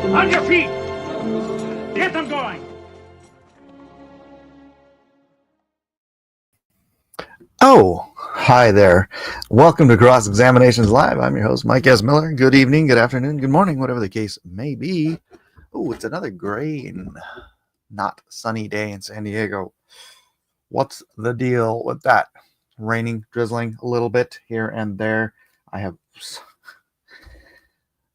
On your feet! Get them going! Oh, hi there. Welcome to Cross Examinations Live. I'm your host, Mike S. Miller. Good evening, good afternoon, good morning, whatever the case may be. Oh, it's another gray and not sunny day in San Diego. What's the deal with that? Raining, drizzling a little bit here and there. I have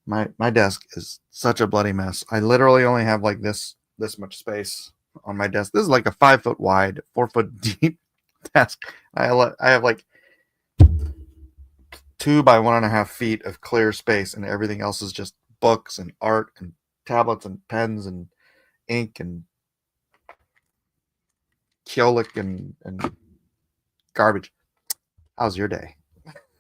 my desk is such a bloody mess. I literally only have like this much space on my desk. This is like a 5 foot wide, 4 foot deep desk. I have like 2 by 1.5 feet of clear space, and everything else is just books and art and tablets and pens and ink and Keolik and garbage. How's your day?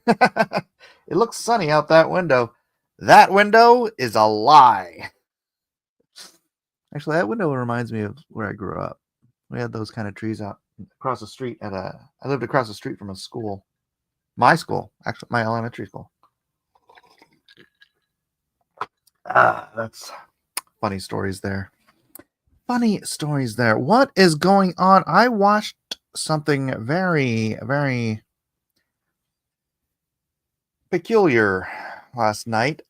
It looks sunny out that window. That window is a lie. Actually, that window reminds me of where I grew up. We had those kind of trees out across the street I lived across the street from a school. My school, actually, my elementary school. That's funny stories there. Funny stories there. What is going on? I watched something very, very peculiar last night.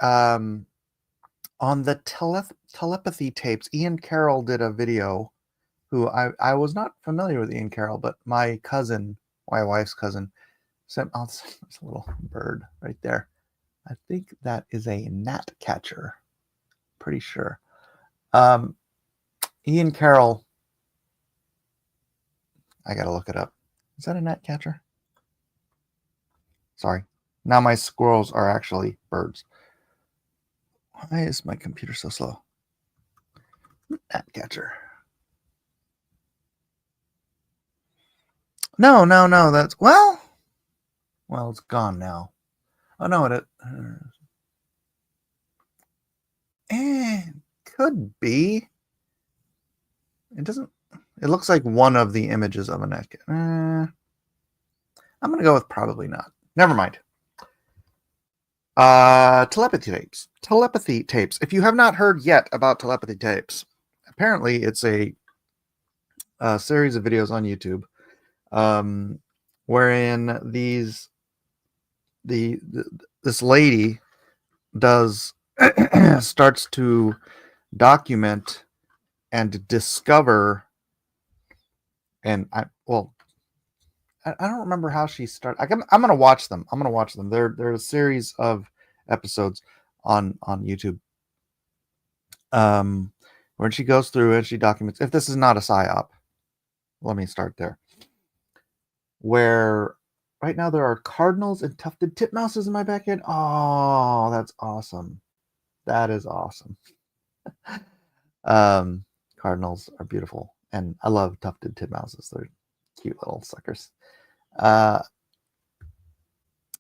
On the telepathy tapes, Ian Carroll did a video. Who I was not familiar with Ian Carroll, but my cousin, my wife's cousin, sent out a little bird right there. I think that is a gnat catcher. Pretty sure. Ian Carroll. I gotta look it up. Is that a gnat catcher? Sorry. Now my squirrels are actually birds. Why is my computer so slow? Gnat catcher. No. That's well, it's gone now. Oh no, it could be. It doesn't. It looks like one of the images of a gnat. I'm gonna go with probably not. Never mind. Telepathy tapes. Telepathy tapes. If you have not heard yet about telepathy tapes, apparently it's a series of videos on YouTube, wherein this lady does starts to document and discover, and I don't remember how she started. I'm gonna watch them. They're a series of episodes on YouTube. When she goes through and she documents. If this is not a psyop, let me start there. Where right now there are cardinals and tufted titmouses in my backyard. Oh, that's awesome. That is awesome. Cardinals are beautiful, and I love tufted titmouses. They're cute little suckers.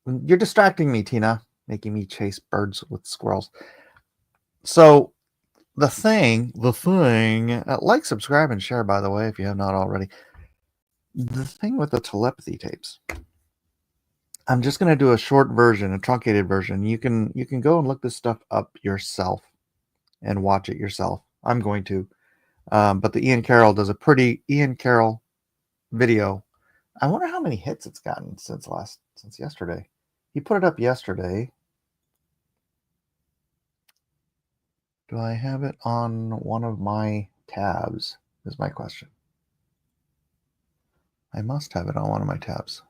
You're distracting me, Tina, making me chase birds with squirrels. So the thing, like, subscribe, and share, by the way, if you have not already. The thing with the telepathy tapes, I'm just going to do a short version, a truncated version. You can go and look this stuff up yourself and watch it yourself. I'm going to. But the Ian Carroll does a pretty Ian Carroll video. I wonder how many hits it's gotten since yesterday. He put it up yesterday. Do I have it on one of my tabs? Is my question. I must have it on one of my tabs.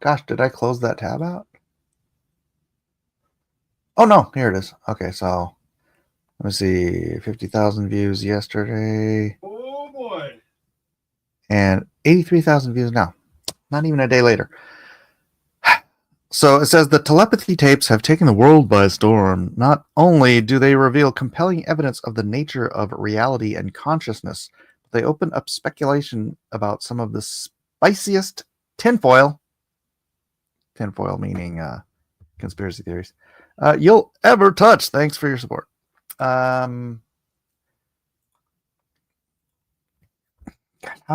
Gosh, did I close that tab out? Oh no, here it is. Okay, so let me see. 50,000 views yesterday. Oh boy. And 83,000 views now. Not even a day later. So it says the telepathy tapes have taken the world by storm. Not only do they reveal compelling evidence of the nature of reality and consciousness, but they open up speculation about some of the spiciest tinfoil meaning conspiracy theories, you'll ever touch. Thanks for your support. How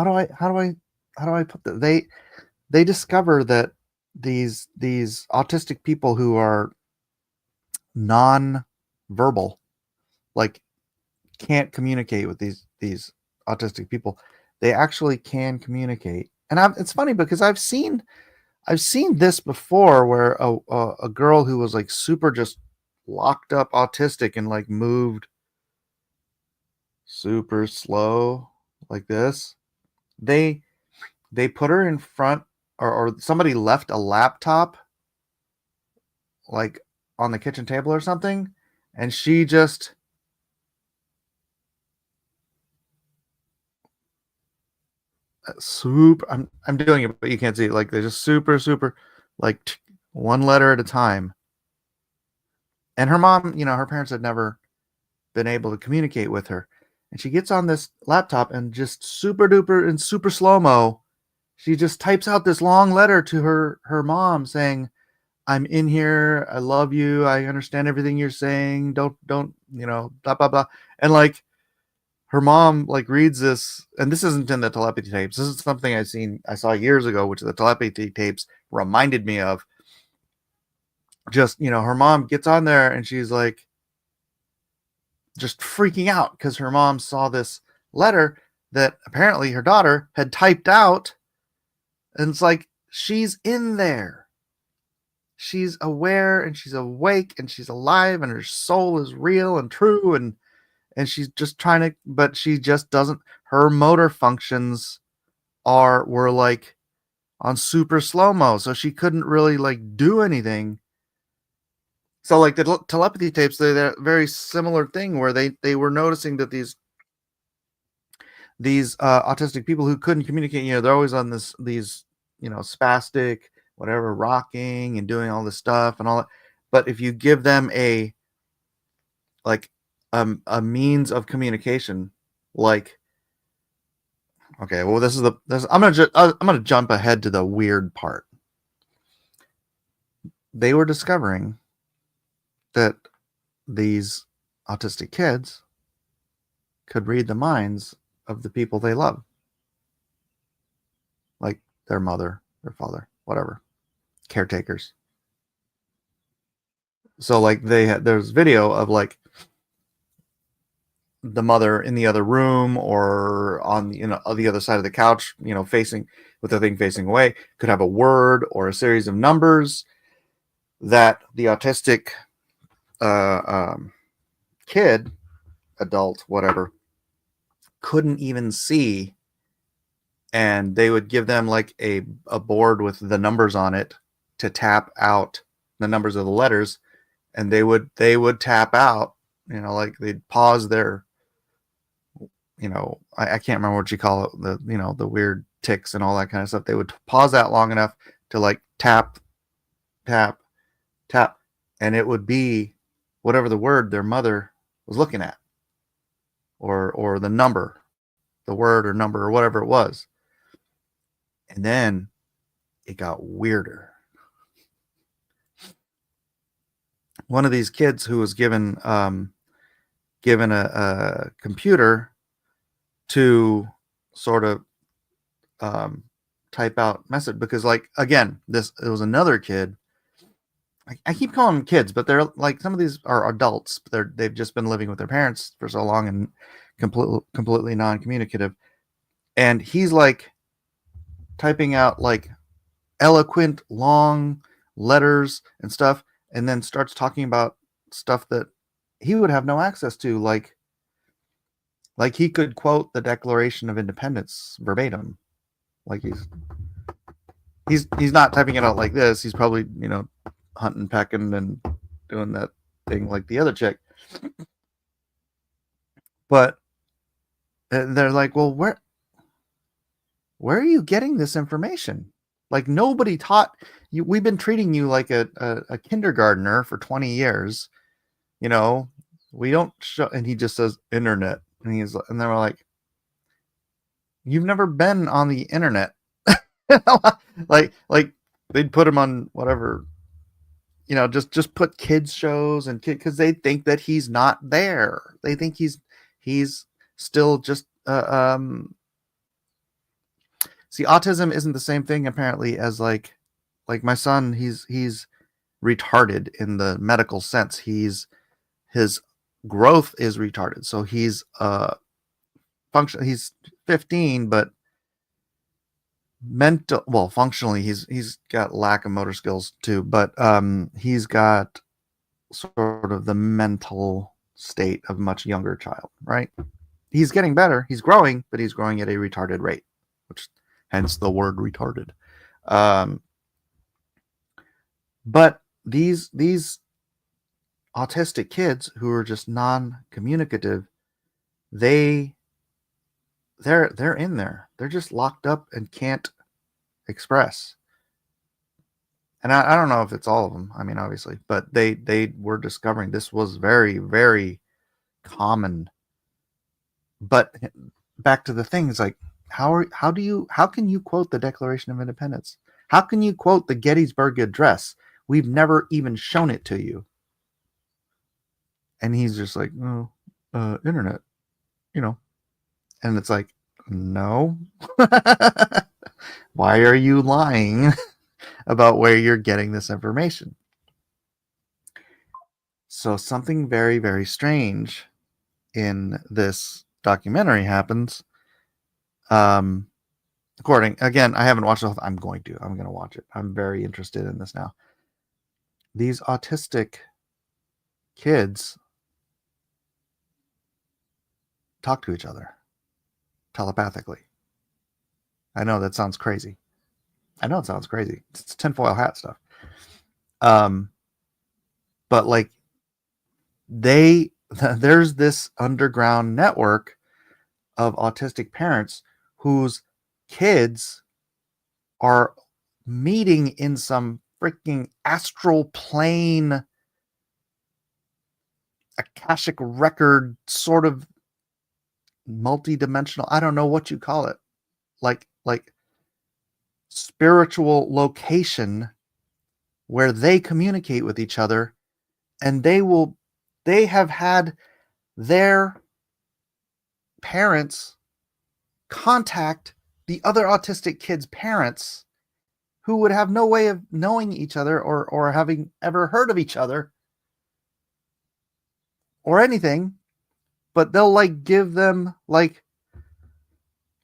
do I put that? They discover that these autistic people who are non-verbal, like can't communicate with these autistic people. They actually can communicate, and it's funny because I've seen this before, where a girl who was like super just locked up autistic and like moved super slow like this. They put her in front, or somebody left a laptop like on the kitchen table or something, and she just super. I'm doing it, but you can't see it. Like they're just super like one letter at a time. And her mom, her parents had never been able to communicate with her. And she gets on this laptop and just super duper and super slow-mo, she just types out this long letter to her mom saying, "I'm in here. I love you. I understand everything you're saying. Don't, blah, blah, blah." And like her mom like reads this, and this isn't in the telepathy tapes. This is something I saw years ago, which the telepathy tapes reminded me of. Just, her mom gets on there and she's like just freaking out because her mom saw this letter that apparently her daughter had typed out. And it's like, she's in there. She's aware and she's awake and she's alive and her soul is real and true. And she's just trying to, but she just doesn't, her motor functions were like on super slow-mo. So she couldn't really like do anything. So like the telepathy tapes, they're a very similar thing where they were noticing that these autistic people who couldn't communicate, they're always on these spastic, whatever, rocking and doing all this stuff and all that. But if you give them a means of communication, like, okay, well, I'm gonna jump ahead to the weird part. They were discovering that these autistic kids could read the minds of the people they love, like their mother, their father, whatever, caretakers. So like there's video of like the mother in the other room or on the other side of the couch, facing with the thing facing away, could have a word or a series of numbers that the autistic kid, adult, whatever, couldn't even see. And they would give them like a board with the numbers on it to tap out the numbers of the letters, and they would tap out, like they'd pause their, I can't remember what you call it, the weird ticks and all that kind of stuff. They would pause that long enough to like tap, tap, tap, and it would be whatever the word their mother was looking at, or the number, the word or number or whatever it was. And then it got weirder. One of these kids who was given a computer to sort of type out message, because like, again, it was another kid. I keep calling them kids, but they're like, some of these are adults. They've just been living with their parents for so long and completely non-communicative. And he's like typing out like eloquent long letters and stuff, and then starts talking about stuff that he would have no access to, like he could quote the Declaration of Independence verbatim. Like he's not typing it out like this. He's probably hunting, pecking, and doing that thing like the other chick. But they're like, well, where are you getting this information? Like, nobody taught you. We've been treating you like a kindergartner for 20 years. We don't show. And he just says internet. And they were like, you've never been on the internet. like they'd put him on whatever, just put kids shows and because they think that he's not there. They think he's still just, see, autism isn't the same thing apparently as like like my son, he's retarded in the medical sense. His growth is retarded. So he's he's 15, but functionally he's got lack of motor skills too, but he's got sort of the mental state of a much younger child, right? He's getting better, he's growing, but he's growing at a retarded rate, which hence the word retarded. But these autistic kids who are just non-communicative, they're in there. They're just locked up and can't express. And I don't know if it's all of them. I mean, obviously, but they were discovering this was very, very common. But back to the things like how can you quote the Declaration of Independence? How can you quote the Gettysburg Address? We've never even shown it to you. And he's just like, oh, internet, you know. And it's like, no. Why are you lying about where you're getting this information? So something very, very strange in this documentary happens. Again, I haven't watched the whole thing. I'm going to watch it. I'm very interested in this now. These autistic kids talk to each other telepathically. I know that sounds crazy. It's tinfoil hat stuff. But like there's this underground network of autistic parents whose kids are meeting in some freaking astral plane, Akashic record sort of multi-dimensional, I don't know what you call it, like spiritual location where they communicate with each other, and they have had their parents contact the other autistic kids' parents who would have no way of knowing each other or having ever heard of each other or anything, but they'll like give them like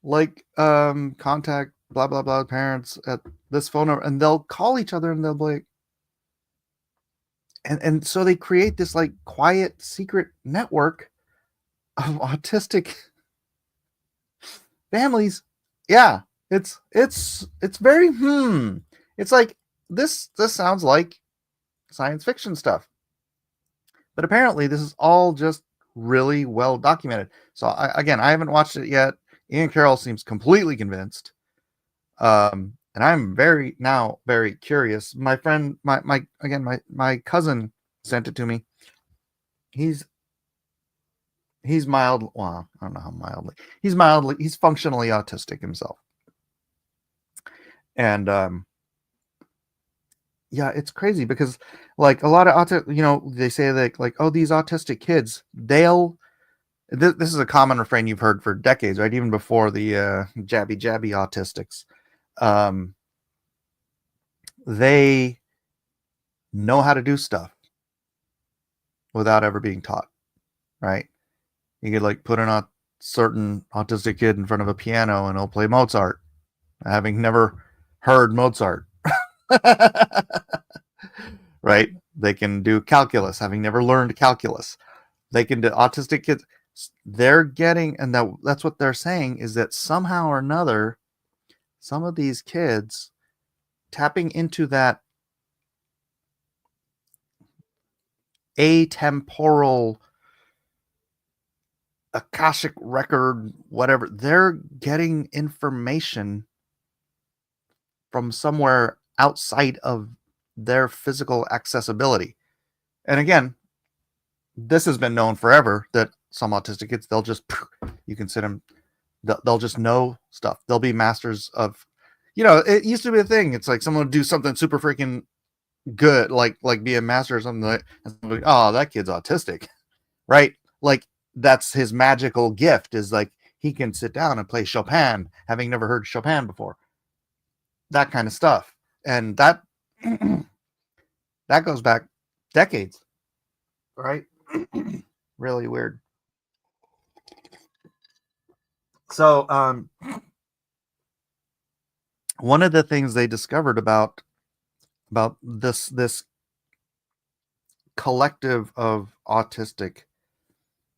contact blah blah blah parents at this phone number, and they'll call each other and they'll be like, and so they create this like quiet secret network of autistic families. Yeah, it's very it's like this sounds like science fiction stuff, but apparently this is all just really well documented. So I haven't watched it yet. Ian Carroll seems completely convinced, and I'm very curious. My friend, my cousin sent it to me. He's mild. Well, I don't know how mildly. He's functionally autistic himself, and yeah, it's crazy because like a lot of they say that like, oh, these autistic kids, this is a common refrain you've heard for decades, right? Even before the jabby autistics. They know how to do stuff without ever being taught, right? You could like put a certain autistic kid in front of a piano and he'll play Mozart, having never heard Mozart. Right? They can do calculus, having never learned calculus. They can do autistic kids. They're getting, and that's what they're saying, is that somehow or another, some of these kids tapping into that atemporal Akashic record, whatever, they're getting information from somewhere outside of their physical accessibility. And again, this has been known forever that some autistic kids, you can sit them, they'll just know stuff. They'll be masters of, it used to be a thing. It's like someone would do something super freaking good, like be a master or something, like, oh, that kid's autistic, right? Like that's his magical gift, is like he can sit down and play Chopin, having never heard Chopin before. That kind of stuff. And that That goes back decades, right? Really weird. So, one of the things they discovered about this collective of autistic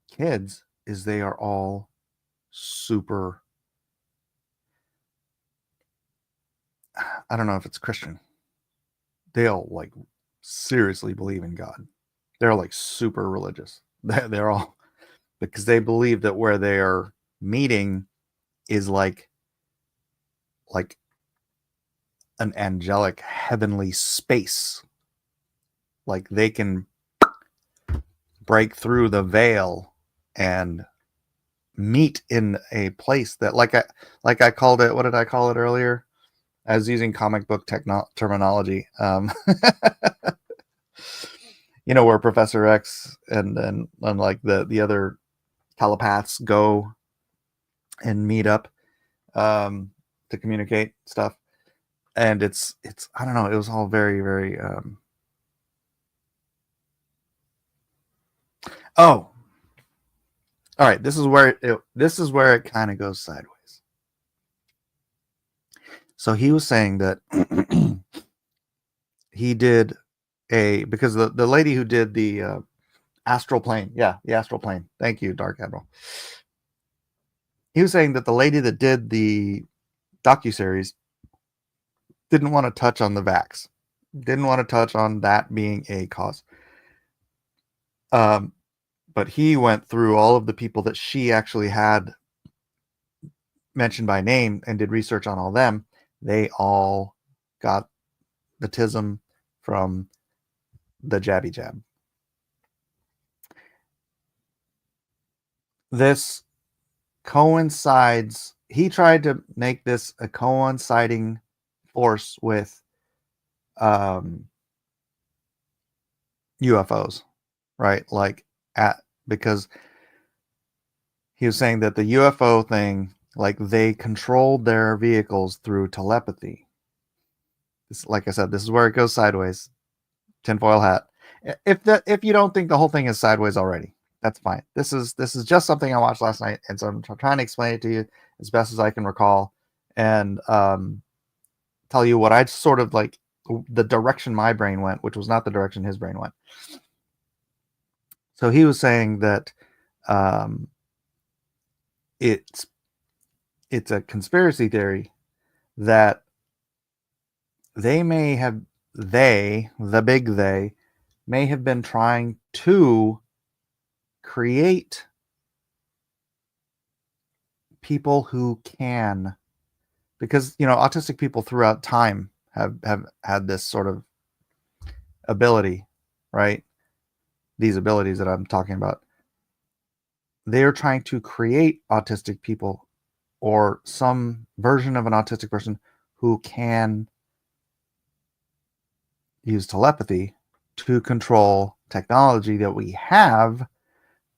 kids is they are all super, I don't know if it's Christian. They all like seriously believe in God. They're like super religious. They're all, because they believe that where they are meeting is like an angelic heavenly space. Like they can break through the veil and meet in a place that, like I called it, what did I call it earlier? I was using comic book terminology. Where Professor X and like the other telepaths go and meet up to communicate stuff. And it's I don't know, it was all very, very all right, this is where it kind of goes sideways. So he was saying that he did because the lady who did the astral plane, the astral plane. Thank you, Dark Admiral. He was saying that the lady that did the docuseries didn't want to touch on the vax, didn't want to touch on that being a cause. But he went through all of the people that she actually had mentioned by name and did research on all them. They all got the tism from the jabby jab. This coincides. He tried to make this a coinciding force with UFOs, right? Because he was saying that the UFO thing, like they controlled their vehicles through telepathy. Like I said, this is where it goes sideways. Tinfoil hat. If you don't think the whole thing is sideways already, that's fine. This is just something I watched last night, and so I'm trying to explain it to you as best as I can recall, and tell you what I sort of like the direction my brain went, which was not the direction his brain went. So he was saying that it's a conspiracy theory that the big they may have been trying to create people who can, because autistic people throughout time have had this sort of ability, right? These abilities that I'm talking about, they are trying to create autistic people or some version of an autistic person who can use telepathy to control technology that we have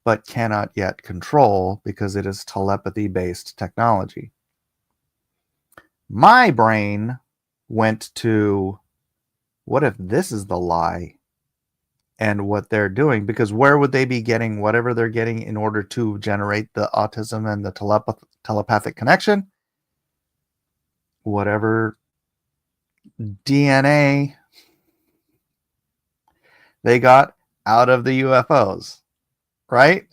but cannot yet control because it is telepathy-based technology. My brain went to, what if this is the lie and what they're doing? Because where would they be getting whatever they're getting in order to generate the autism and the telepathic connection? Whatever DNA they got out of the UFOs, right?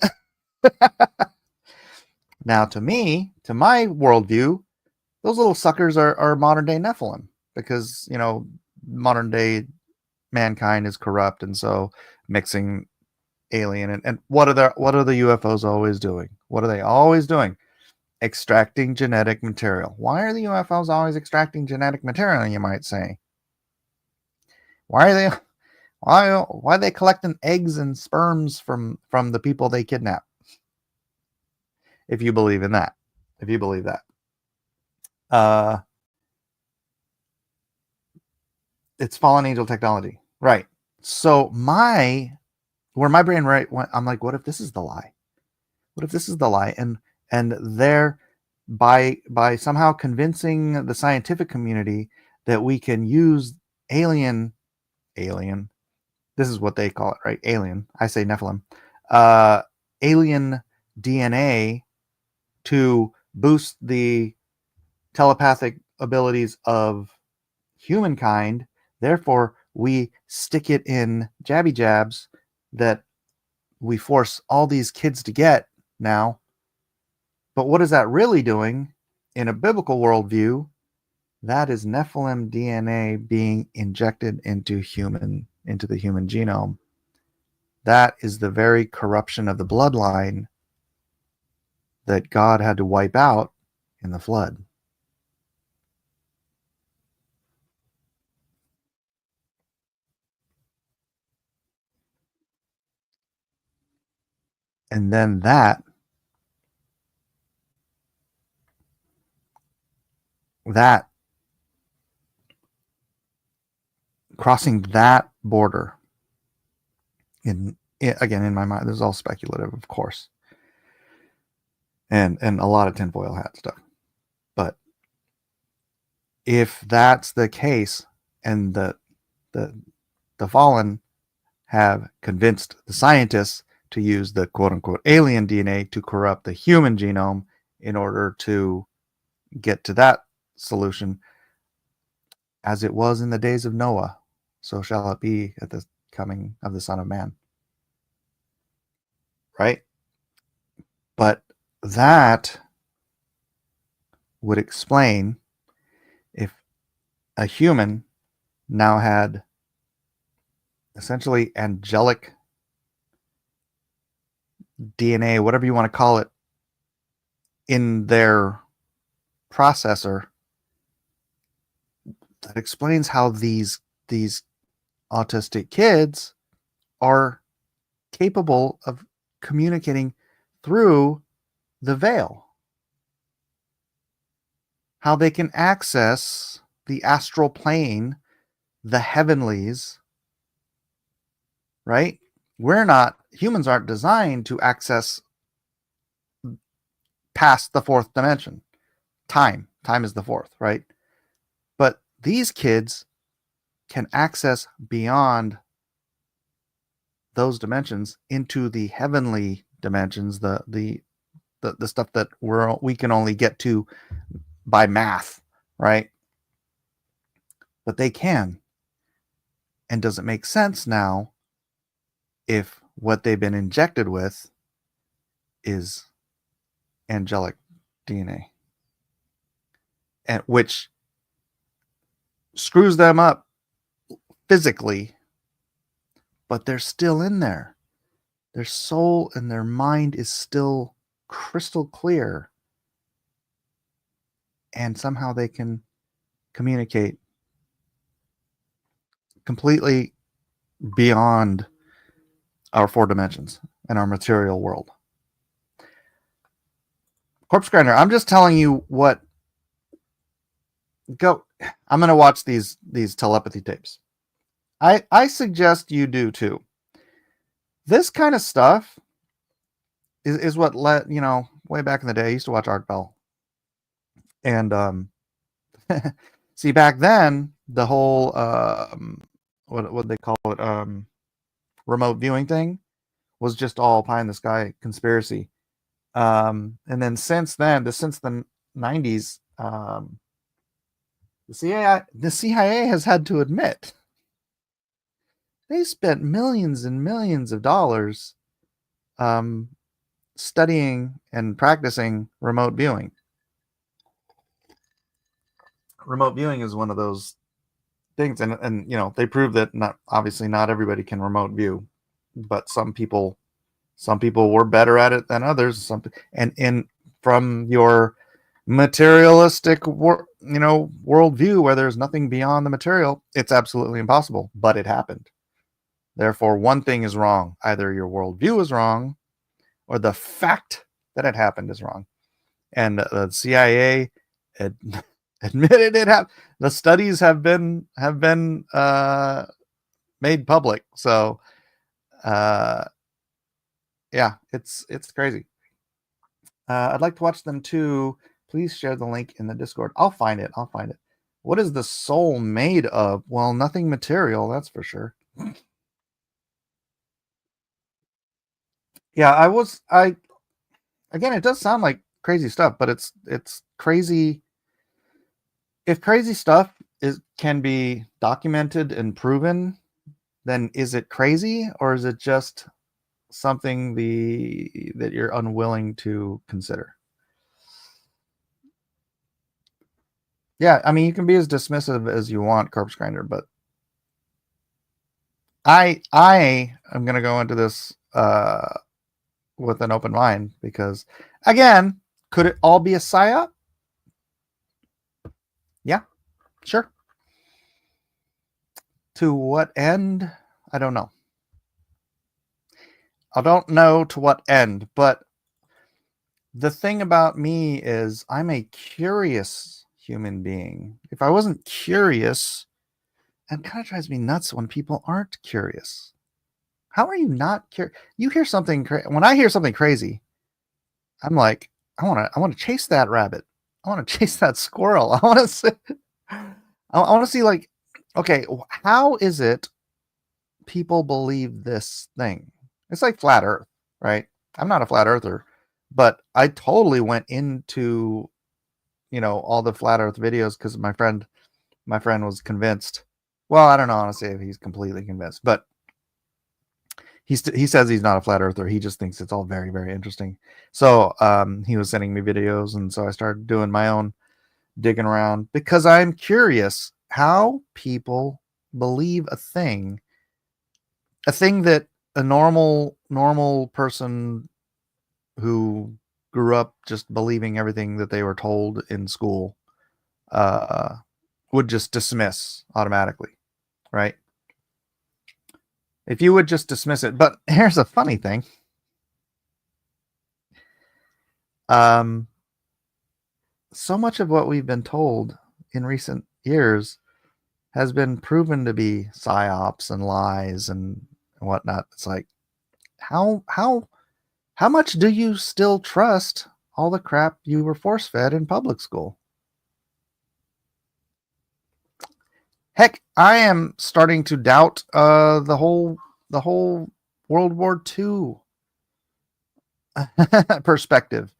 Now, to my worldview, those little suckers are modern day Nephilim, because modern day mankind is corrupt, and so mixing alien and what are the UFOs always doing? What are they always doing? Extracting genetic material. Why are the UFOs always extracting genetic material, you might say? Why are they collecting eggs and sperms from the people they kidnap? If you believe in that. If you believe that. It's fallen angel technology. Right. So where my brain went, I'm like, what if this is the lie? What if this is the lie? And they're by somehow convincing the scientific community that we can use alien. This is what they call it, right? Alien. I say Nephilim. Alien DNA to boost the telepathic abilities of humankind. Therefore, we stick it in jabby jabs that we force all these kids to get now. But what is that really doing in a biblical worldview? That is Nephilim DNA being injected into the human genome. That is the very corruption of the bloodline that God had to wipe out in the flood. And then that crossing that border again, in my mind, this is all speculative, of course, and a lot of tinfoil hat stuff. But if that's the case, and the fallen have convinced the scientists to use the quote-unquote alien DNA to corrupt the human genome in order to get to that solution, as it was in the days of Noah, so shall it be at the coming of the Son of Man. Right? But that would explain if a human now had essentially angelic DNA, whatever you want to call it, in their processor. That explains how these autistic kids are capable of communicating through the veil. How they can access the astral plane, the heavenlies, right? Humans aren't designed to access past the fourth dimension. Time is the fourth, right? But these kids can access beyond those dimensions into the heavenly dimensions, the stuff that we can only get to by math, right? But they can. And does it make sense now if what they've been injected with is angelic DNA, and which screws them up physically, but they're still in there. Their soul and their mind is still crystal clear, and somehow they can communicate completely beyond our four dimensions and our material world. Corpse Grinder, I'm just telling you what. I'm going to watch these telepathy tapes. I suggest you do too. This kind of stuff is what let, way back in the day, I used to watch Art Bell. And see, back then, the whole, what they call it, remote viewing thing was just all pie in the sky conspiracy. And then since the 90s, the CIA has had to admit they spent millions and millions of dollars studying and practicing remote viewing. Remote viewing is one of those things, and they prove that not everybody can remote view, but some people were better at it than others. And from your materialistic worldview, where there's nothing beyond the material, it's absolutely impossible, but it happened. Therefore, one thing is wrong. Either your worldview is wrong, or the fact that it happened is wrong. And the CIA admitted it happened. The studies have been made public. So, yeah, it's crazy. I'd like to watch them too. Please share the link in the Discord. I'll find it. What is the soul made of? Well, nothing material, that's for sure. Yeah, again, it does sound like crazy stuff, but it's crazy. If crazy stuff can be documented and proven, then is it crazy, or is it just something that you're unwilling to consider? Yeah, I mean, you can be as dismissive as you want, Corpse Grinder, but I am gonna go into this with an open mind, because again, could it all be a psyop? Yeah, sure. To what end? I don't know. I don't know to what end, but the thing about me is I'm a curious human being. If I wasn't curious, it kind of drives me nuts when people aren't curious. How are you not curious? You hear something when I hear something crazy, I'm like, I want to chase that rabbit. I want to chase that squirrel. I want to see, I want to see, like, okay, how is it people believe this thing? It's like flat Earth, right? I'm not a flat earther, but I totally went into, all the flat Earth videos because my friend was convinced. Well, I don't know honestly if he's completely convinced, but he says he's not a flat earther. He just thinks it's all very, very interesting. So he was sending me videos, and so I started doing my own digging around because I'm curious how people believe a thing that a normal person who grew up just believing everything that they were told in school would just dismiss automatically, right? If you would just dismiss it. But here's a funny thing. So much of what we've been told in recent years has been proven to be psyops and lies and whatnot. It's like, how much do you still trust all the crap you were force fed in public school? Heck, I am starting to doubt the whole World War II perspective.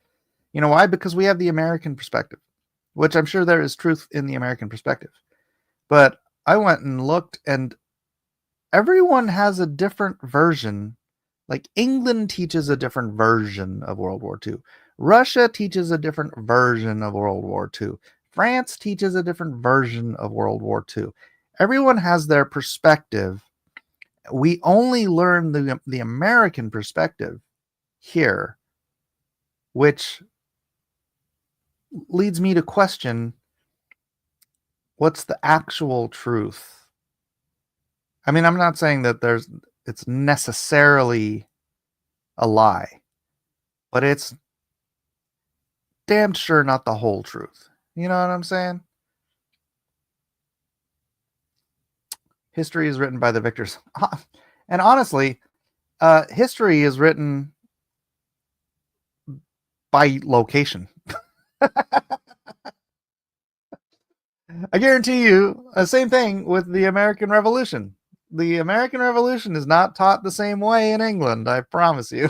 You know why? Because we have the American perspective, which I'm sure there is truth in the American perspective. But I went and looked, and everyone has a different version. Like England teaches a different version of World War II. Russia teaches a different version of World War II. France teaches a different version of World War II. Everyone has their perspective. We only learn the American perspective here, which leads me to question, what's the actual truth? I mean, I'm not saying that it's necessarily a lie, but it's damn sure not the whole truth. You know what I'm saying? History is written by the victors. And honestly, history is written by location. I guarantee you, same thing with the American Revolution. The American Revolution is not taught the same way in England, I promise you.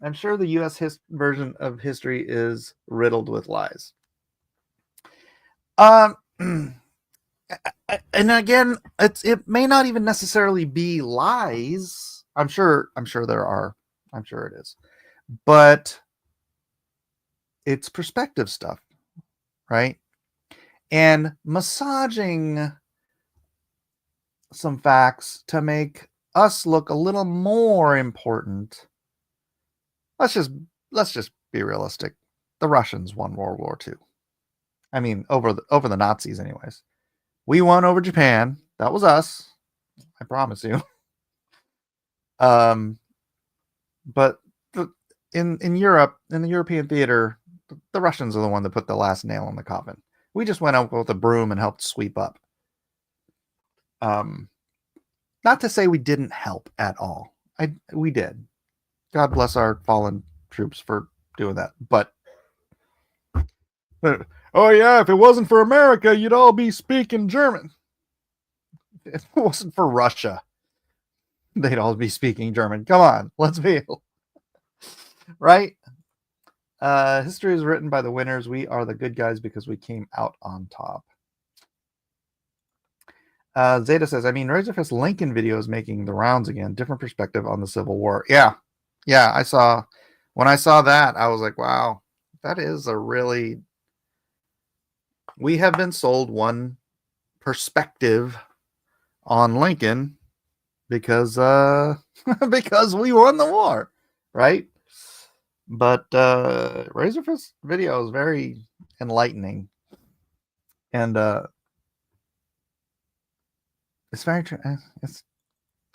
I'm sure the U.S. version of history is riddled with lies. And again, it may not even necessarily be lies. I'm sure there are. I'm sure it is. But it's perspective stuff, right? And massaging some facts to make us look a little more important. Let's just be realistic. The Russians won World War II. I mean, over the Nazis, anyways. We won over Japan. That was us. I promise you. But in Europe, in the European theater, the Russians are the one that put the last nail in the coffin. We just went out with a broom and helped sweep up. Not to say we didn't help at all. We did. God bless our fallen troops for doing that. But Oh yeah, if it wasn't for America, you'd all be speaking German. If it wasn't for Russia, they'd all be speaking German. Come on, let's be right. History is written by the winners. We are the good guys because we came out on top. Zeta says, I mean, Razorfist Lincoln video is making the rounds again. Different perspective on the Civil War. Yeah. When I saw that, I was like, wow, that is a really, we have been sold one perspective on Lincoln because because we won the war, right? But Razorfist video is very enlightening, and it's very true. It's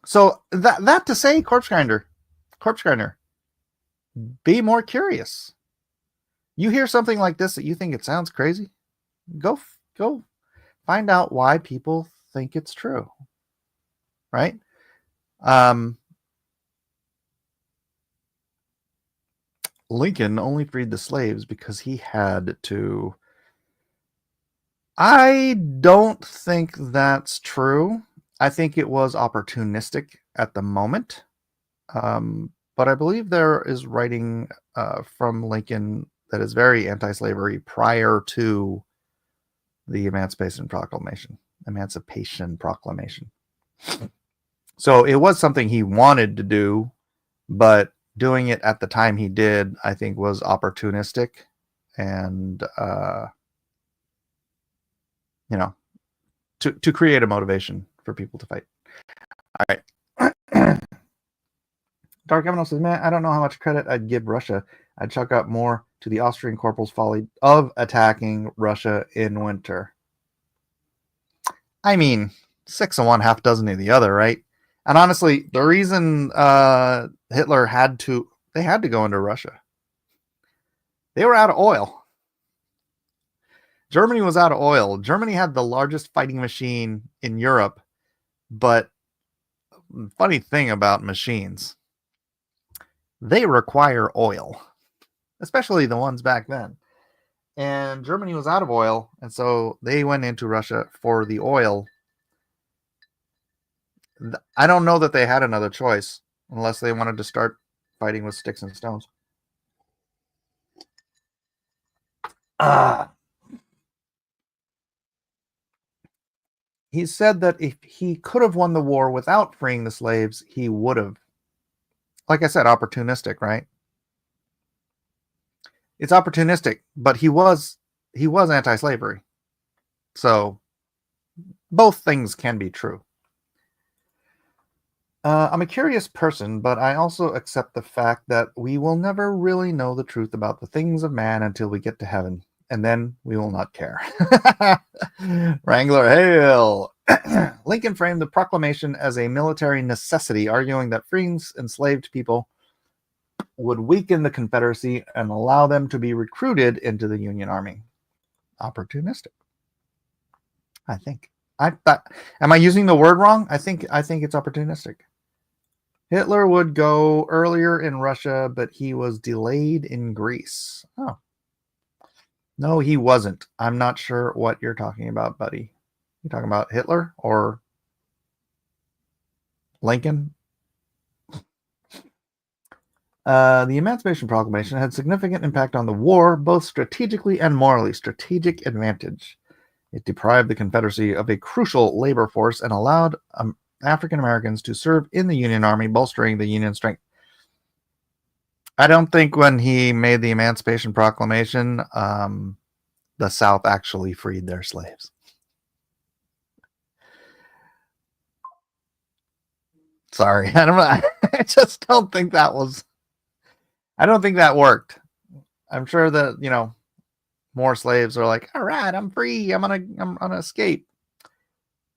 so that to say, corpse grinder, be more curious. You hear something like this that you think it sounds crazy, go find out why people think it's true, right? Lincoln only freed the slaves because he had to. I don't think that's true. I think it was opportunistic at the moment. But I believe there is writing from Lincoln that is very anti-slavery prior to the Emancipation Proclamation. So it was something he wanted to do, but doing it at the time he did, I think, was opportunistic and to create a motivation for people to fight. All right. Dark Eminal says, man, I don't know how much credit I'd give Russia. I'd chalk up more to the Austrian corporal's folly of attacking Russia in winter. I mean, 6 of one, half dozen of the other, right? And honestly, the reason Hitler had to go into Russia. They were out of oil. Germany was out of oil. Germany had the largest fighting machine in Europe, but funny thing about machines, they require oil, especially the ones back then. And Germany was out of oil, and so they went into Russia for the oil. I don't know that they had another choice unless they wanted to start fighting with sticks and stones. He said that if he could have won the war without freeing the slaves, he would have. Like I said, opportunistic, right? It's opportunistic, but he was anti-slavery. So both things can be true. I'm a curious person, but I also accept the fact that we will never really know the truth about the things of man until we get to heaven, and then we will not care. Wrangler, hail! Lincoln framed the proclamation as a military necessity, arguing that freeing enslaved people would weaken the Confederacy and allow them to be recruited into the Union Army. Opportunistic, I think. Am I using the word wrong? I think it's opportunistic. Hitler would go earlier in Russia, but he was delayed in Greece. Oh. No, he wasn't. I'm not sure what you're talking about, buddy. You talking about Hitler or Lincoln? The Emancipation Proclamation had significant impact on the war, both strategically and morally. Strategic advantage. It deprived the Confederacy of a crucial labor force and allowed African Americans to serve in the Union Army, bolstering the Union strength. I don't think when he made the Emancipation Proclamation, the South actually freed their slaves. Sorry, I just don't think that was. I don't think that worked. I'm sure that more slaves are like, all right, I'm free. I'm gonna escape.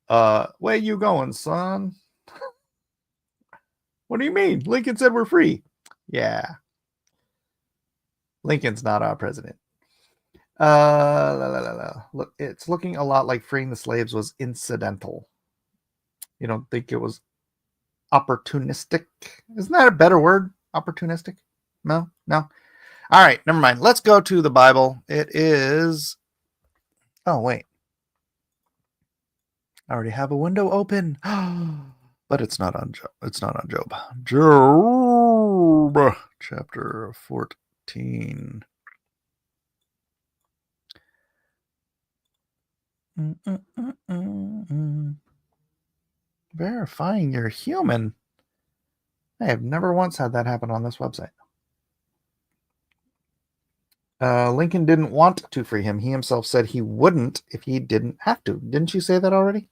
Where you going, son? What do you mean? Lincoln said we're free. Yeah. Lincoln's not our president. Look, it's looking a lot like freeing the slaves was incidental. You don't think it was opportunistic? Isn't that a better word? Opportunistic? No. All right, never mind. Let's go to the Bible. It is Oh, wait. I already have a window open. But it's not on Job. It's not on Job. Job, chapter 14. Verifying you're human. I have never once had that happen on this website. Lincoln didn't want to free him. He himself said he wouldn't if he didn't have to. Didn't you say that already?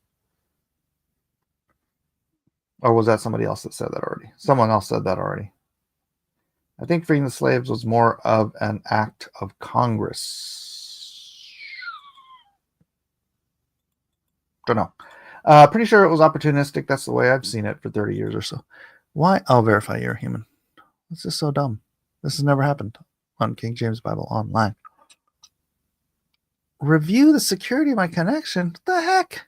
Or was that somebody else that said that already? Someone else said that already. I think freeing the slaves was more of an act of Congress. Don't know. Pretty sure it was opportunistic. That's the way I've seen it for 30 years or so. Why? I'll verify you're a human. This is so dumb. This has never happened on King James Bible Online. Review the security of my connection? What the heck?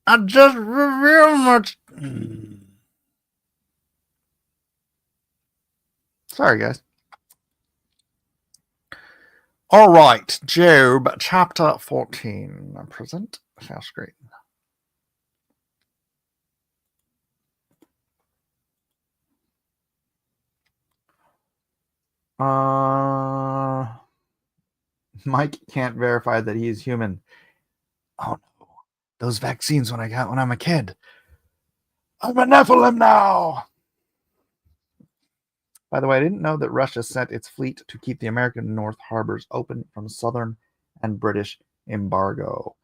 I just revealed much. Sorry, guys. All right, Job, chapter 14. Present share screen. Mike can't verify that he is human. Oh no, those vaccines when I'm a kid. I'm a Nephilim now. By the way, I didn't know that Russia sent its fleet to keep the American North harbors open from Southern and British embargo.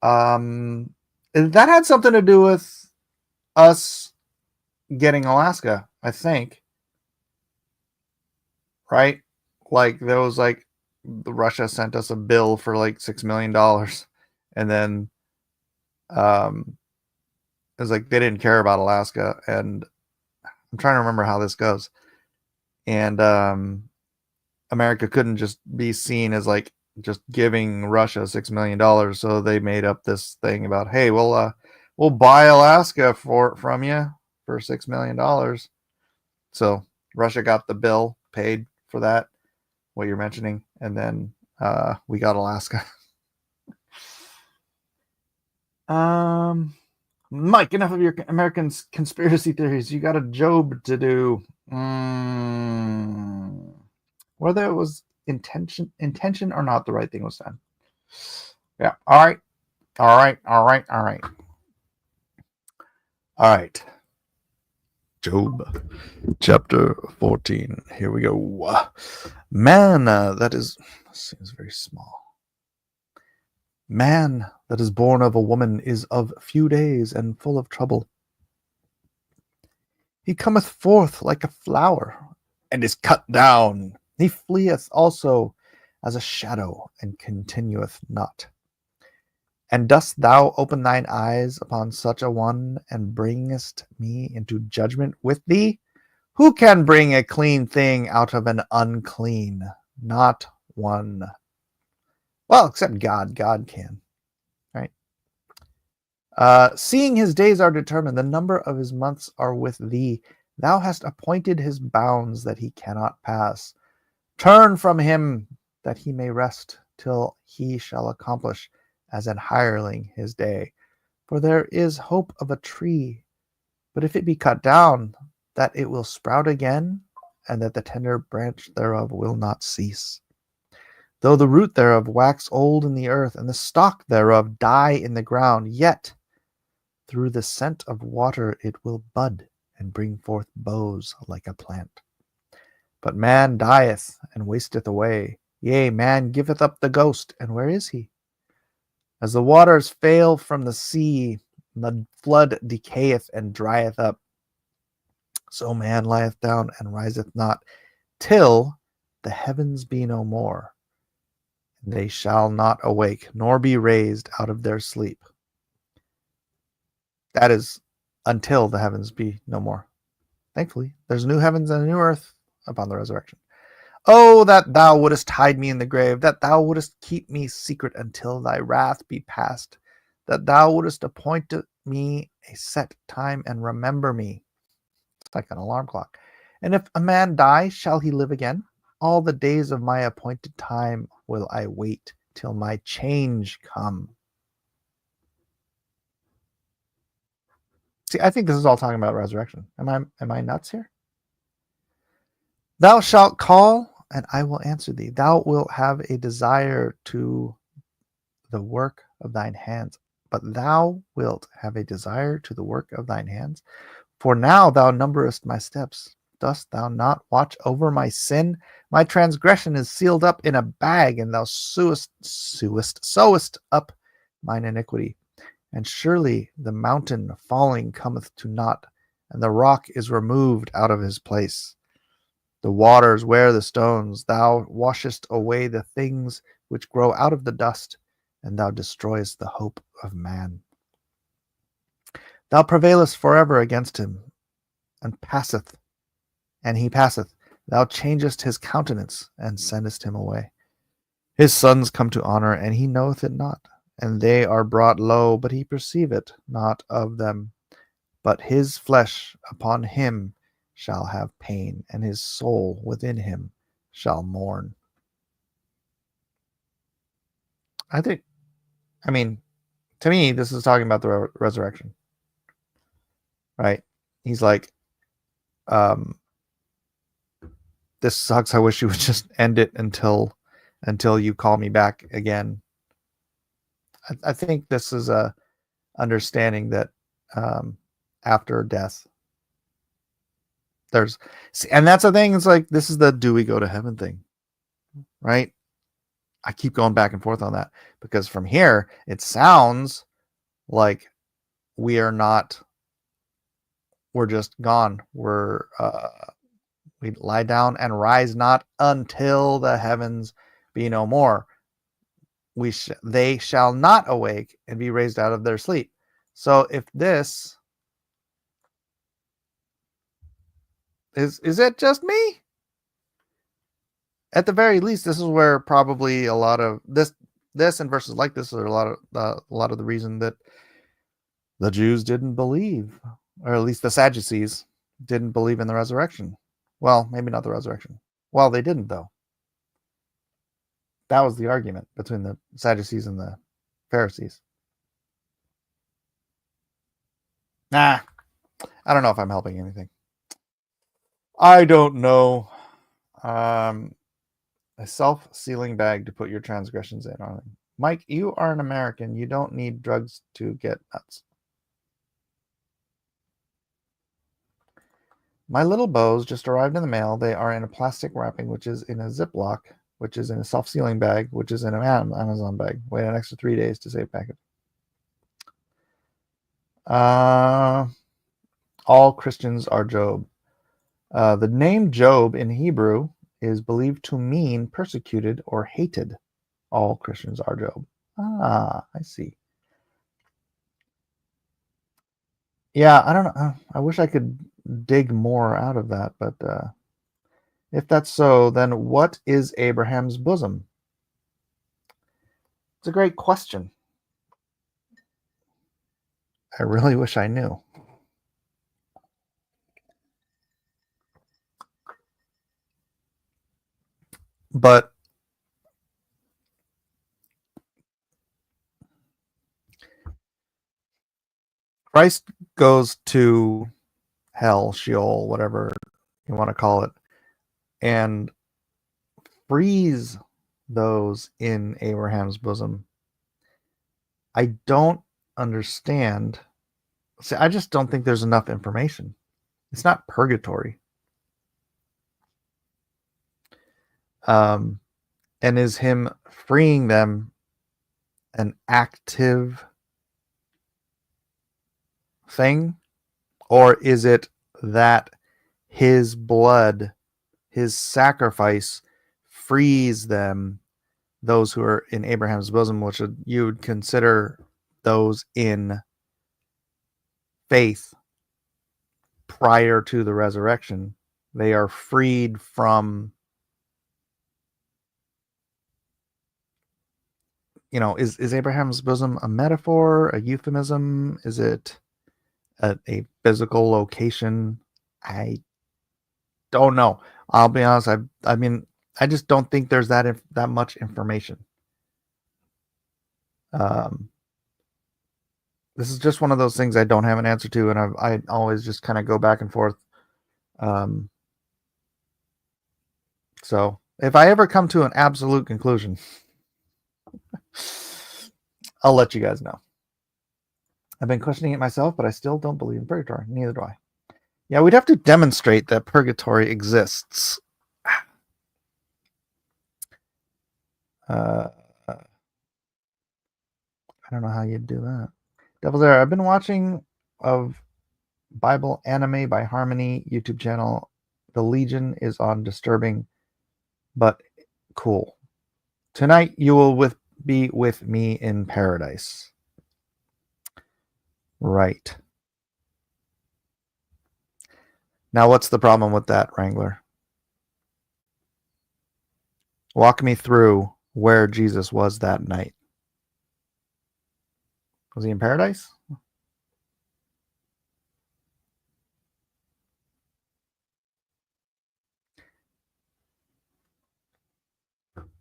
That had something to do with us getting Alaska, I think. Right? Like there was like Russia sent us a bill for like $6 million, and then it was like they didn't care about Alaska, and I'm trying to remember how this goes. And America couldn't just be seen as like just giving Russia $6 million, so they made up this thing about, hey, we'll buy Alaska from you for $6 million. So Russia got the bill, paid for that, what you're mentioning, and then we got Alaska. Mike, enough of your American conspiracy theories. You got a Job to do. Whether it was intention or not, the right thing was done. Yeah. All right. Job, chapter 14. Here we go. Man, that seems very small. Man that is born of a woman is of few days and full of trouble. He cometh forth like a flower and is cut down. He fleeth also as a shadow and continueth not. And dost thou open thine eyes upon such a one and bringest me into judgment with thee? Who can bring a clean thing out of an unclean? Not one. Well, except God. God can. Right? Seeing his days are determined, the number of his months are with thee. Thou hast appointed his bounds that he cannot pass. Turn from him that he may rest till he shall accomplish as an hireling his day. For there is hope of a tree, but if it be cut down, that it will sprout again, and that the tender branch thereof will not cease. Though the root thereof wax old in the earth, and the stalk thereof die in the ground, yet through the scent of water it will bud and bring forth boughs like a plant. But man dieth and wasteth away. Yea, man giveth up the ghost, and where is he? As the waters fail from the sea, the flood decayeth and drieth up, so man lieth down and riseth not, till the heavens be no more. They shall not awake, nor be raised out of their sleep. That is, until the heavens be no more. Thankfully, there's new heavens and a new earth upon the resurrection. Oh, that thou wouldest hide me in the grave, that thou wouldest keep me secret until thy wrath be past, that thou wouldest appoint to me a set time and remember me. It's like an alarm clock. And if a man die, shall he live again? All the days of my appointed time will I wait till my change come. See, I think this is all talking about resurrection. Am I nuts here? Thou shalt call, and I will answer thee. Thou wilt have a desire to the work of thine hands, but thou wilt have a desire to the work of thine hands. For now thou numberest my steps. Dost thou not watch over my sin? My transgression is sealed up in a bag, and thou sewest up mine iniquity. And surely the mountain falling cometh to naught, and the rock is removed out of his place. The waters wear the stones. Thou washest away the things which grow out of the dust, and thou destroyest the hope of man. Thou prevailest forever against him, and he passeth. Thou changest his countenance, and sendest him away. His sons come to honor, and he knoweth it not. And they are brought low, but he perceiveth not of them. But his flesh upon him shall have pain, and his soul within him shall mourn. To me, this is talking about the resurrection, right? He's like, this sucks. I wish you would just end it until you call me back again. I think this is a understanding that after death, and that's the thing. It's like, this is the do we go to heaven thing, right? I keep going back and forth on that, because from here it sounds like we're just gone. We lie down and rise not until the heavens be no more. They shall not awake and be raised out of their sleep. So if this is it just me? At the very least, this is where probably a lot of this and verses like this are a lot of the reason that the Jews didn't believe, or at least the Sadducees didn't believe in the resurrection. Well, maybe not the resurrection. Well, they didn't, though. That was the argument between the Sadducees and the Pharisees. I don't know if I'm helping anything. I don't know. A self-sealing bag to put your transgressions in. Mike, you are an American. You don't need drugs to get nuts. My little bows just arrived in the mail. They are in a plastic wrapping, which is in a Ziploc, which is in a self-sealing bag, which is in an Amazon bag. Wait an extra 3 days to save package. All Christians are Job. The name Job in Hebrew is believed to mean persecuted or hated. All Christians are Job. I see. Yeah, I don't know. I wish I could dig more out of that, but if that's so, then what is Abraham's bosom? It's a great question. I really wish I knew. But Christ goes to hell, Sheol, whatever you want to call it, and frees those in Abraham's bosom. I don't understand. See, I just don't think there's enough information. It's not purgatory. And is him freeing them an active thing? Or is it that his blood, his sacrifice, frees them, those who are in Abraham's bosom, which you would consider those in faith prior to the resurrection? They are freed from, is Abraham's bosom a metaphor, a euphemism? Is it a physical location? I don't know. I'll be honest. I just don't think there's that much information. This is just one of those things I don't have an answer to, and I always just kind of go back and forth. So if I ever come to an absolute conclusion, I'll let you guys know. I've been questioning it myself, but I still don't believe in purgatory. Neither do I. Yeah, we'd have to demonstrate that purgatory exists. I don't know how you'd do that. Devil's Air. I've been watching of Bible Anime by Harmony YouTube channel. The Legion is on disturbing, but cool. Tonight you will be with me in paradise. Right. Now, what's the problem with that, Wrangler? Walk me through where Jesus was that night. Was he in paradise?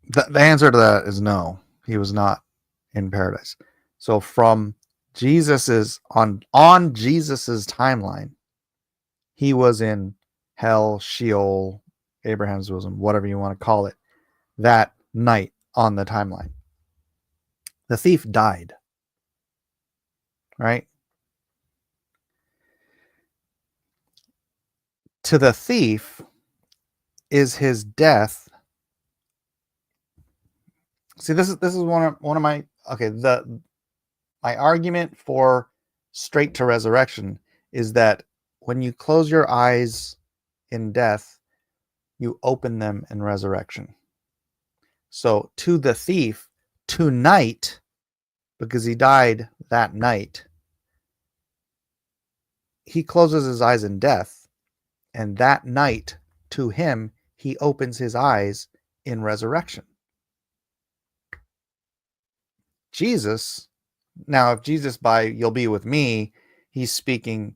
The answer to that is no. He was not in paradise. So from Jesus's on Jesus's timeline, he was in hell, Sheol, Abraham's bosom, whatever you want to call it, that night on the timeline. The thief died. Right? To the thief is his death. See, this is one of my my argument for straight to resurrection is that when you close your eyes in death, you open them in resurrection. So to the thief, tonight, because he died that night, he closes his eyes in death, and that night, to him, he opens his eyes in resurrection. Jesus, now if Jesus by you'll be with me, he's speaking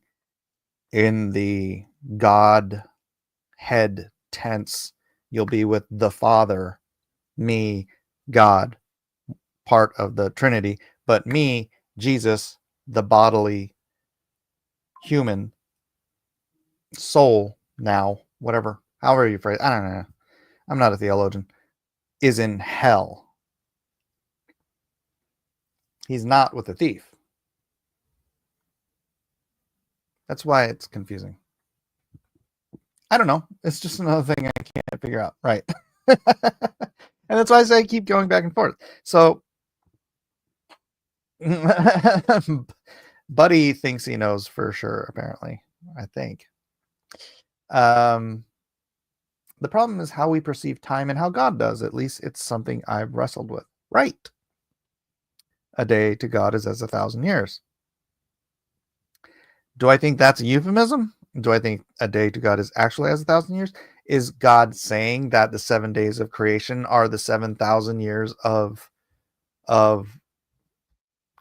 in the God head tense. You'll be with the Father, me, God, part of the Trinity, but me, Jesus, the bodily human soul now, whatever, however you phrase, I don't know. I'm not a theologian, is in hell. He's not with the thief. That's why it's confusing. I don't know. It's just another thing I can't figure out. Right. And that's why I say I keep going back and forth. So Buddy thinks he knows for sure, apparently. I think. The problem is how we perceive time and how God does. At least it's something I've wrestled with. Right. A day to God is as 1,000 years. Do I think that's a euphemism? Do I think a day to God is actually as 1,000 years? Is God saying that the 7 days of creation are the 7,000 years of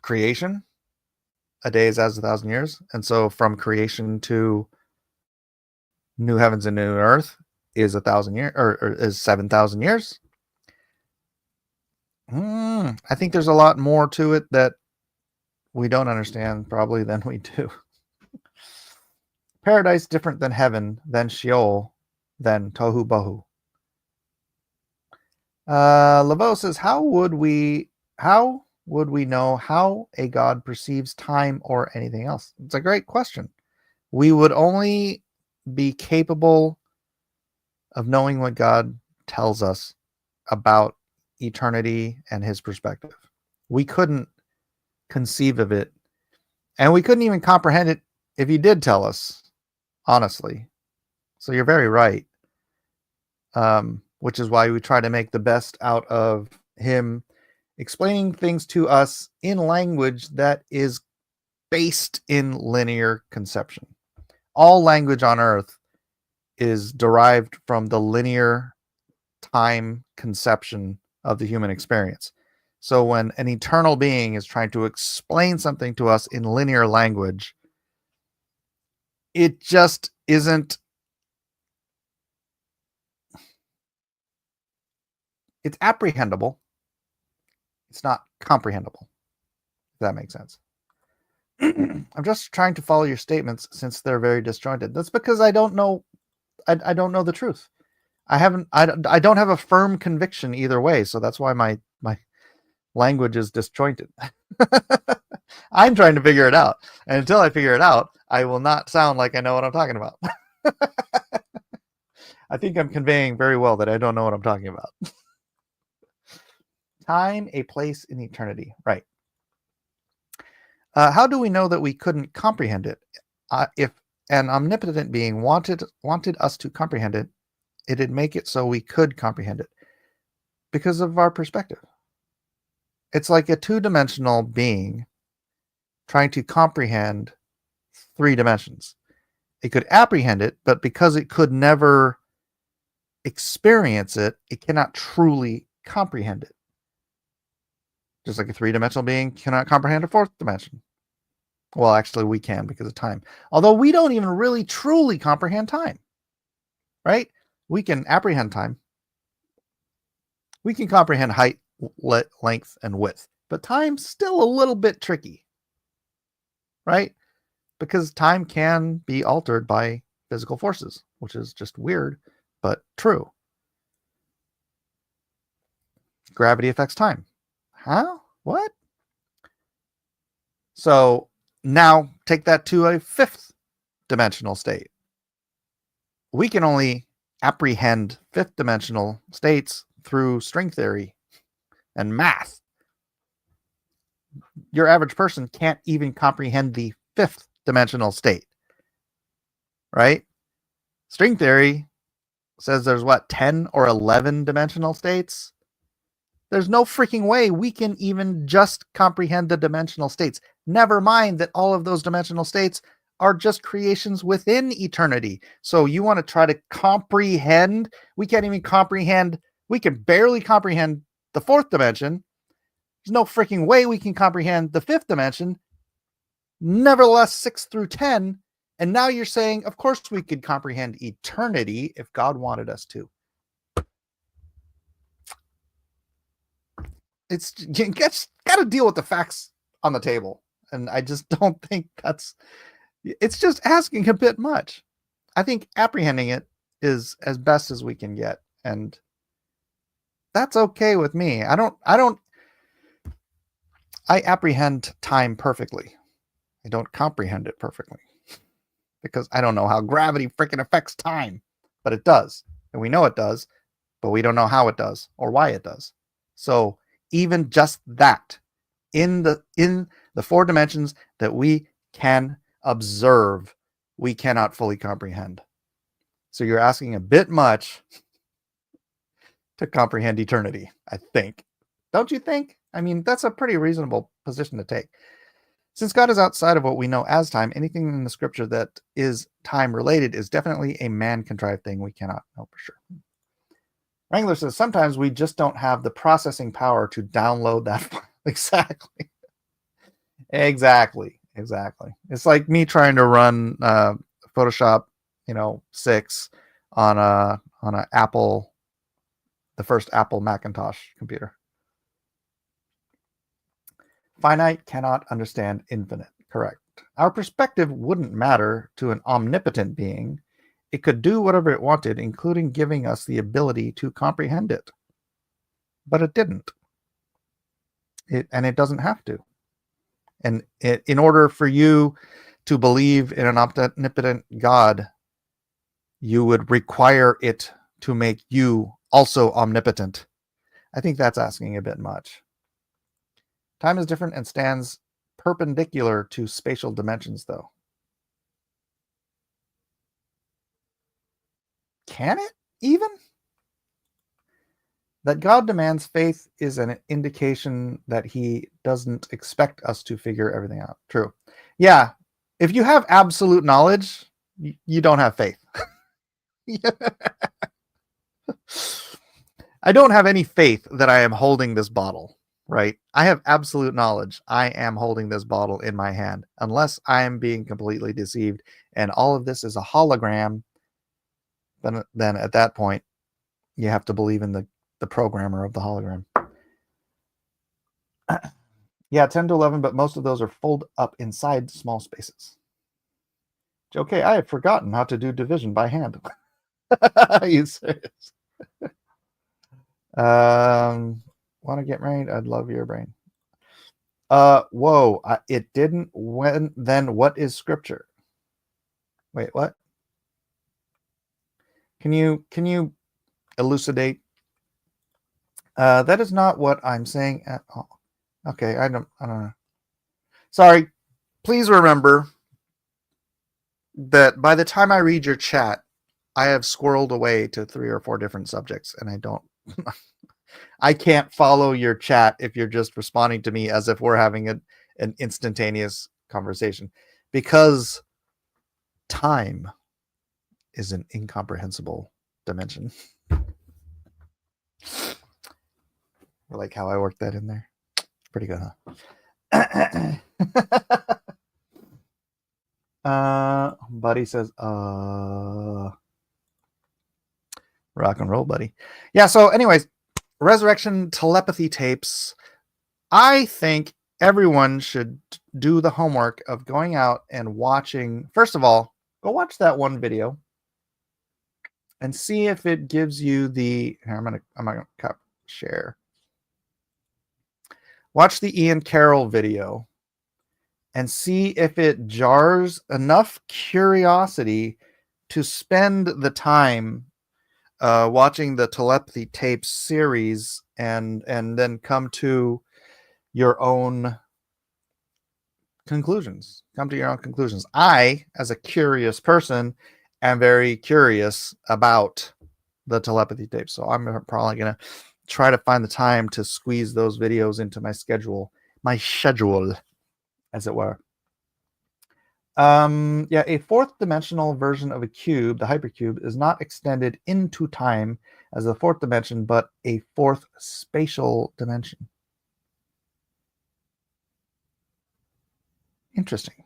creation? A day is as 1,000 years. And so from creation to new heavens and new earth is 1,000 years, or is 7,000 years. I think there's a lot more to it that we don't understand probably than we do. Paradise different than heaven, than Sheol, than Tohu Bohu. Laveau says, how would we know how a God perceives time or anything else? It's a great question. We would only be capable of knowing what God tells us about eternity and his perspective. We couldn't conceive of it, and we couldn't even comprehend it if he did tell us, honestly. So you're very right. Which is why we try to make the best out of him explaining things to us in language that is based in linear conception. All language on earth is derived from the linear time conception of the human experience. So when an eternal being is trying to explain something to us in linear language, it just isn't. It's apprehendable. It's not comprehensible. that makes sense. I'm just trying to follow your statements since they're very disjointed. That's because I don't know. I don't know the truth. I don't have a firm conviction either way. So that's why my language is disjointed. I'm trying to figure it out. And until I figure it out, I will not sound like I know what I'm talking about. I think I'm conveying very well that I don't know what I'm talking about. Time, a place in eternity. Right. How do we know that we couldn't comprehend it? If an omnipotent being wanted us to comprehend it, it'd make it so we could comprehend it because of our perspective. It's like a two-dimensional being trying to comprehend 3 dimensions. It could apprehend it, but because it could never experience it, it cannot truly comprehend it. Just like a 3-dimensional being cannot comprehend a 4th dimension. Well, actually, we can because of time. Although we don't even really truly comprehend time. Right? We can apprehend time. We can comprehend height, length, and width. But time's still a little bit tricky. Right? Because time can be altered by physical forces, which is just weird, but true. Gravity affects time. Huh? What? So now take that to a 5th dimensional state. We can only apprehend 5th dimensional states through string theory and math. Your average person can't even comprehend the 5th dimensional state. Right? String theory says there's 10 or 11 dimensional states. There's no freaking way we can even just comprehend the dimensional states. Never mind that all of those dimensional states are just creations within eternity. So you want to try to comprehend? We can't even comprehend. We can barely comprehend the 4th dimension. There's no freaking way we can comprehend the 5th dimension. Nevertheless, 6 through 10. And now you're saying, of course, we could comprehend eternity if God wanted us to. It's got to deal with the facts on the table. And I just don't think it's just asking a bit much. I think apprehending it is as best as we can get. And that's okay with me. I apprehend time perfectly. I don't comprehend it perfectly because I don't know how gravity freaking affects time, but it does. And we know it does, but we don't know how it does or why it does. So even just that in the 4 dimensions that we can observe, we cannot fully comprehend. So you're asking a bit much to comprehend eternity, I think. Don't you think? I mean, that's a pretty reasonable position to take. Since God is outside of what we know as time, anything in the scripture that is time related is definitely a man-contrived thing we cannot know for sure. Wrangler says, sometimes we just don't have the processing power to download that file. Exactly. It's like me trying to run Photoshop, 6 on a Apple, the first Apple Macintosh computer. Finite cannot understand infinite. Correct. Our perspective wouldn't matter to an omnipotent being. It could do whatever it wanted, including giving us the ability to comprehend it. But it didn't. It doesn't have to. And in order for you to believe in an omnipotent God, you would require it to make you also omnipotent. I think that's asking a bit much. Time is different and stands perpendicular to spatial dimensions, though. Can it even? That God demands faith is an indication that he doesn't expect us to figure everything out. True. Yeah. If you have absolute knowledge, you don't have faith. I don't have any faith that I am holding this bottle, right? I have absolute knowledge. I am holding this bottle in my hand, unless I am being completely deceived and all of this is a hologram. Then at that point, you have to believe in the programmer of the hologram. Yeah, 10 to 11, but most of those are fold up inside small spaces. Okay, I have forgotten how to do division by hand. Are you serious? Want to get married? I'd love your brain. Whoa, it didn't. When then? What is scripture? Wait, what? Can you elucidate? That is not what I'm saying at all. Okay, I don't know. Sorry. Please remember that by the time I read your chat, I have squirreled away to 3 or 4 different subjects, and I don't. I can't follow your chat if you're just responding to me as if we're having an instantaneous conversation, because time is an incomprehensible dimension. I like how I worked that in there. Pretty good, huh? Buddy says, rock and roll, buddy. Yeah, so anyways, Resurrection telepathy tapes. I think everyone should do the homework of going out and watching. First of all, go watch that one video and see if it gives you the. Here, I'm gonna share. Watch the Ian Carroll video and see if it jars enough curiosity to spend the time watching the telepathy tapes series and then come to your own conclusions. Come to your own conclusions. I, as a curious person, am very curious about the telepathy tapes. So I'm probably going to try to find the time to squeeze those videos into my schedule, as it were. Yeah, a 4th dimensional version of a cube, the hypercube, is not extended into time as the 4th dimension, but a 4th spatial dimension. Interesting.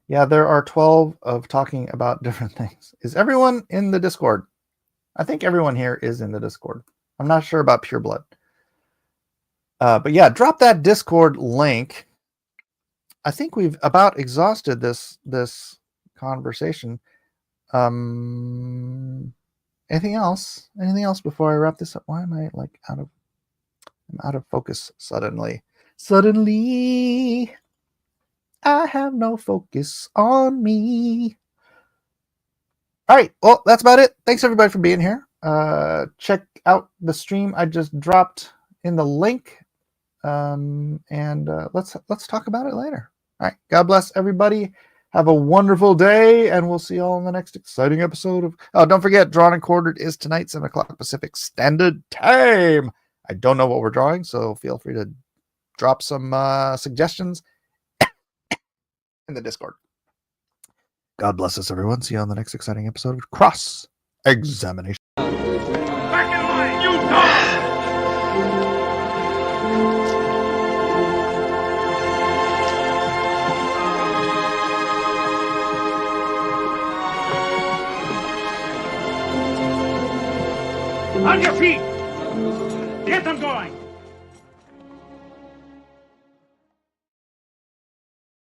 Yeah, there are 12 of talking about different things. Is everyone in the Discord? I think everyone here is in the Discord. I'm not sure about Pure Blood. But yeah, drop that Discord link. I think we've about exhausted this conversation. Anything else? Anything else before I wrap this up? Why am I like I'm out of focus suddenly. Suddenly, I have no focus on me. All right, well, that's about it. Thanks everybody for being here. Check out the stream I just dropped in the link, and let's talk about it later. All right, God bless everybody. Have a wonderful day, and we'll see you all in the next exciting episode of. Oh, don't forget, Drawn and Quartered is tonight, 7 o'clock Pacific Standard Time. I don't know what we're drawing, so feel free to drop some suggestions in the Discord. God bless us, everyone. See you on the next exciting episode of Cross Examination. Back in line, you dog! On your feet! Get them going!